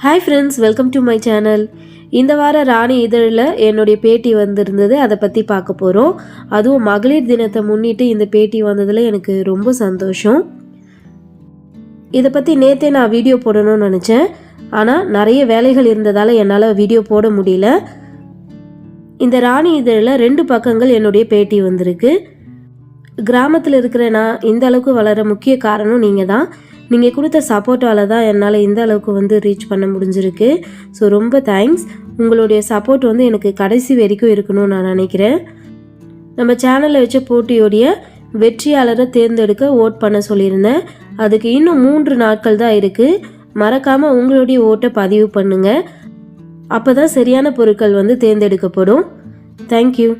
Hi friends, welcome to my channel. இந்த வார ராணி இதழில் என்னுடைய பேட்டி வந்திருந்தது. அதை பற்றி பார்க்க போகிறோம். அதுவும் மகளிர் தினத்தை முன்னிட்டு இந்த பேட்டி வந்ததில் எனக்கு ரொம்ப சந்தோஷம். இதை பற்றி நேற்றே நான் வீடியோ போடணும்னு நினச்சேன். ஆனால் நிறைய வேலைகள் இருந்ததால் என்னால் வீடியோ போட முடியல. இந்த ராணி இதழில் 2 பக்கங்கள் என்னுடைய பேட்டி வந்திருக்கு. கிராமத்தில் இருக்கிற நான் இந்த அளவுக்கு வளர முக்கிய காரணம் நீங்கள் தான். நீங்கள் கொடுத்த சப்போர்ட்டால் தான் என்னால் இந்த அளவுக்கு ரீச் பண்ண முடிஞ்சிருக்கு. ஸோ ரொம்ப தேங்க்ஸ். உங்களுடைய சப்போர்ட் எனக்கு கடைசி வரைக்கும் இருக்கணும்னு நான் நினைக்கிறேன். நம்ம சேனலில் வச்ச போட்டியோடைய வெற்றியாளரை தேர்ந்தெடுக்க ஓட் பண்ண சொல்லியிருந்தேன். அதுக்கு இன்னும் 3 நாட்கள் தான் இருக்குது. மறக்காமல் உங்களுடைய ஓட்டை பதிவு பண்ணுங்கள். அப்போ தான் சரியான பொருட்கள் தேர்ந்தெடுக்கப்படும். தேங்க்யூ.